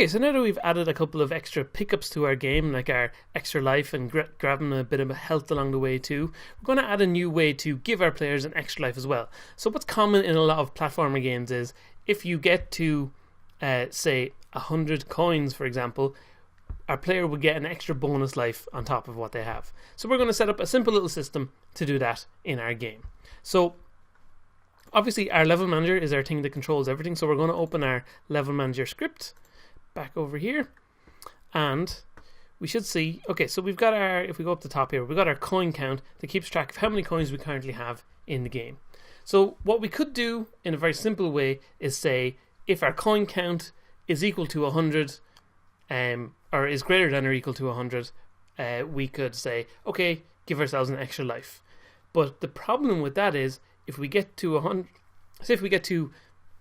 Okay, so now that we've added a couple of extra pickups to our game, like our extra life and grabbing a bit of health along the way too, we're going to add a new way to give our players an extra life as well. So what's common in a lot of platformer games is if you get to, say, 100 coins, for example, our player would get an extra bonus life on top of what they have. So we're going to set up a simple little system to do that in our game. So obviously our level manager is our thing that controls everything, so we're going to open our level manager script back over here, and we should see, okay, so we've got our, if we go up the top here, we've got our coin count that keeps track of how many coins we currently have in the game. So what we could do in a very simple way is say if our coin count is equal to 100 or is greater than or equal to 100, we could say, okay, give ourselves an extra life. But the problem with that is if we get to 100, say if we get to,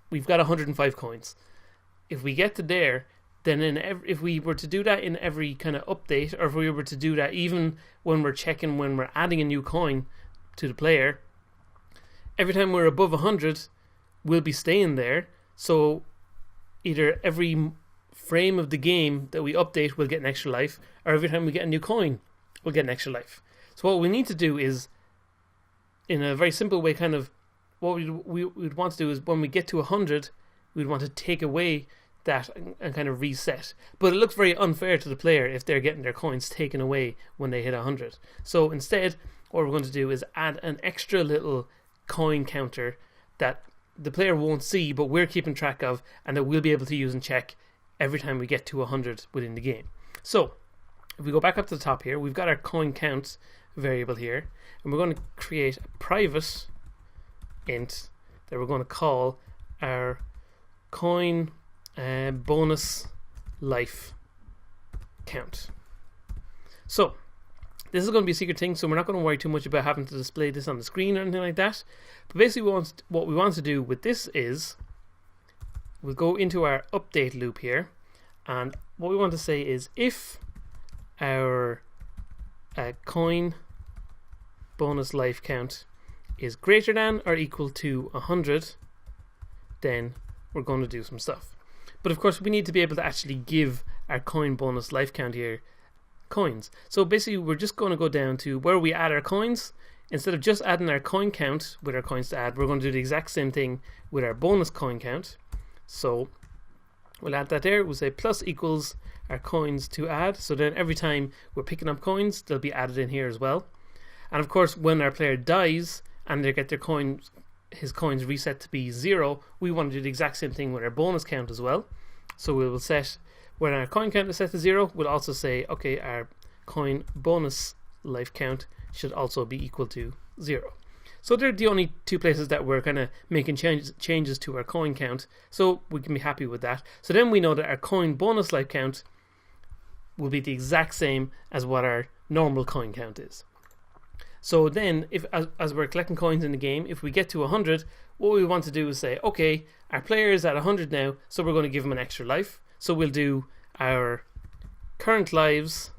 we've got 105 coins. If we get to there, then if we were to do that in every kind of update, or if we were to do that even when we're checking, when we're adding a new coin to the player, every time we're above 100, we'll be staying there. So either every frame of the game that we update will get an extra life, or every time we get a new coin, we'll get an extra life. So what we need to do is, in a very simple way, kind of what we'd want to do is when we get to 100, we'd want to take away that and kind of reset. But it looks very unfair to the player if they're getting their coins taken away when they hit 100. So instead, what we're going to do is add an extra little coin counter that the player won't see, but we're keeping track of, and that we'll be able to use and check every time we get to 100 within the game. So if we go back up to the top here, we've got our coin count variable here, and we're going to create a private int that we're going to call our coin bonus life count. So this is going to be a secret thing, so we're not going to worry too much about having to display this on the screen or anything like that. But basically what we want to do with this is we'll go into our update loop here, and what we want to say is if our coin bonus life count is greater than or equal to 100, then we're going to do some stuff. But of course we need to be able to actually give our coin bonus life count here coins. So basically we're just going to go down to where we add our coins. Instead of just adding our coin count with our coins to add, we're going to do the exact same thing with our bonus coin count. So we'll add that there. We'll say plus equals our coins to add. So then every time we're picking up coins, they'll be added in here as well. And of course when our player dies and they get their coins, his coins reset to be 0, we want to do the exact same thing with our bonus count as well. So we will set, when our coin count is set to 0, we'll also say, okay, our coin bonus life count should also be equal to 0. So they're the only two places that we're kind of making changes to our coin count, so we can be happy with that. So then we know that our coin bonus life count will be the exact same as what our normal coin count is. So then, if as we're collecting coins in the game, if we get to 100, what we want to do is say, okay, our player is at 100 now, so we're going to give him an extra life. So we'll do our current lives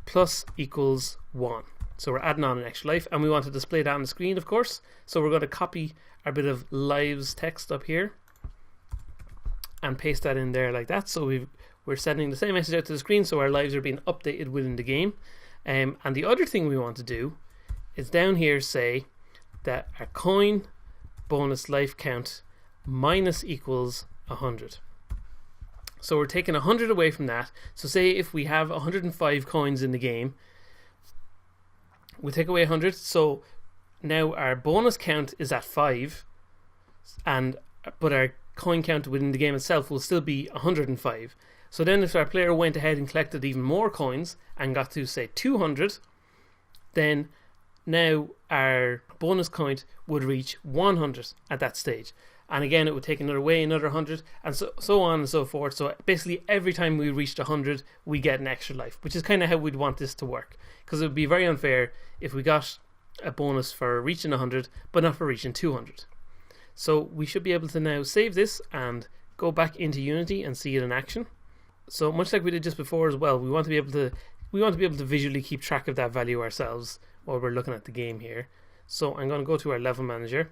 plus equals 1. So we're adding on an extra life, and we want to display that on the screen, of course. So we're going to copy our bit of lives text up here and paste that in there like that. So we're sending the same message out to the screen, so our lives are being updated within the game. And the other thing we want to do is down here say that our coin bonus life count minus equals 100. So we're taking 100 away from that. So say if we have 105 coins in the game, we'll take away 100. So now our bonus count is at 5, but our coin count within the game itself will still be 105. So then if our player went ahead and collected even more coins and got to say 200, then now our bonus count would reach 100 at that stage. And again, it would take another 100, and so on and so forth. So basically every time we reached 100, we get an extra life, which is kind of how we'd want this to work. Because it would be very unfair if we got a bonus for reaching 100, but not for reaching 200. So we should be able to now save this and go back into Unity and see it in action. So much like we did just before as well, we want to be able to visually keep track of that value ourselves while we're looking at the game here. So I'm going to go to our level manager.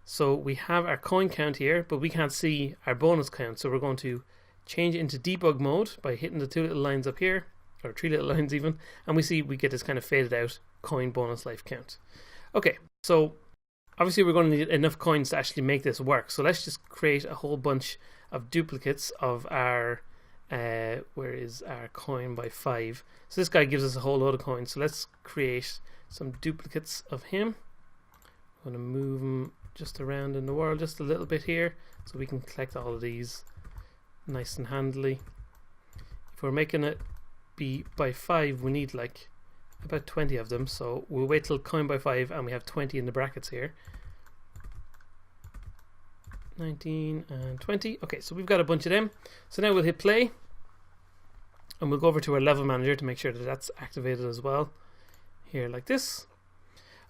So we have our coin count here, but we can't see our bonus count. So we're going to change it into debug mode by hitting the 2 little lines up here, or 3 little lines even, and we see we get this kind of faded out coin bonus life count. Okay, so obviously we're going to need enough coins to actually make this work, so let's just create a whole bunch of duplicates of our where is our coin by 5. So this guy gives us a whole load of coins, so let's create some duplicates of him. I'm going to move him just around in the world just a little bit here so we can collect all of these nice and handily. If we're making it be by 5, we need like about 20 of them, so we'll wait till coin by 5 and we have 20 in the brackets here. 19 and 20. Okay, so we've got a bunch of them. So now we'll hit play and we'll go over to our level manager to make sure that that's activated as well here, like this.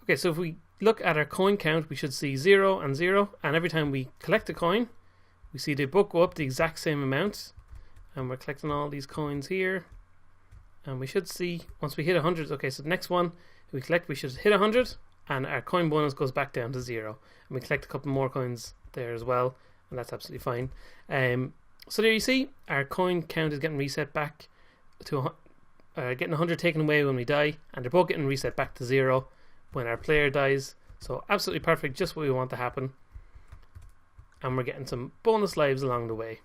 Okay, so if we look at our coin count, we should see 0 and 0, and every time we collect a coin we see they both go up the exact same amount, and we're collecting all these coins here, and we should see once we hit 100, okay, so the next one we collect, we should hit 100 and our coin bonus goes back down to 0, and we collect a couple more coins there as well, and that's absolutely fine. So there you see our coin count is getting reset back to getting 100 taken away when we die, and they're both getting reset back to 0 when our player dies. So absolutely perfect, just what we want to happen, and we're getting some bonus lives along the way,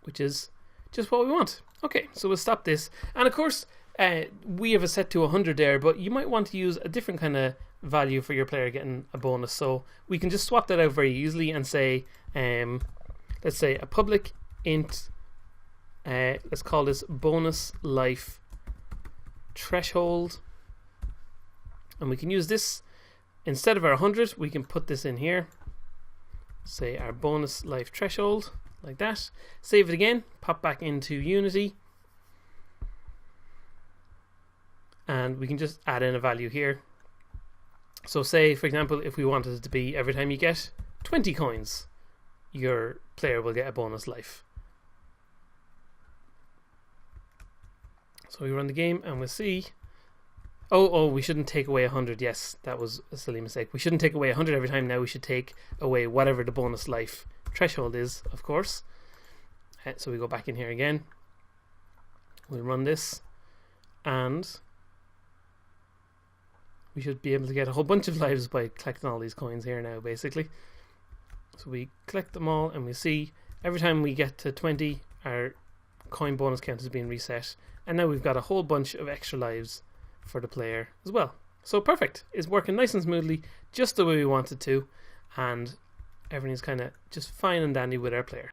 which is just what we want. Okay, so we'll stop this, and of course we have a set to 100 there, but you might want to use a different kind of value for your player getting a bonus, so we can just swap that out very easily and say let's say a public int, let's call this bonus life threshold, and we can use this instead of our 100, we can put this in here, say our bonus life threshold, like that. Save it again, pop back into Unity, and we can just add in a value here. So say, for example, if we wanted it to be every time you get 20 coins, your player will get a bonus life. So we run the game and we'll see. Oh, we shouldn't take away 100. Yes, that was a silly mistake. We shouldn't take away 100 every time. Now we should take away whatever the bonus life threshold is, of course. So we go back in here again. We'll run this, and we should be able to get a whole bunch of lives by collecting all these coins here now, basically. So we collect them all, and we see every time we get to 20, our coin bonus count is being reset, and now we've got a whole bunch of extra lives for the player as well. So perfect, it's working nice and smoothly, just the way we wanted to, and everything's kind of just fine and dandy with our player.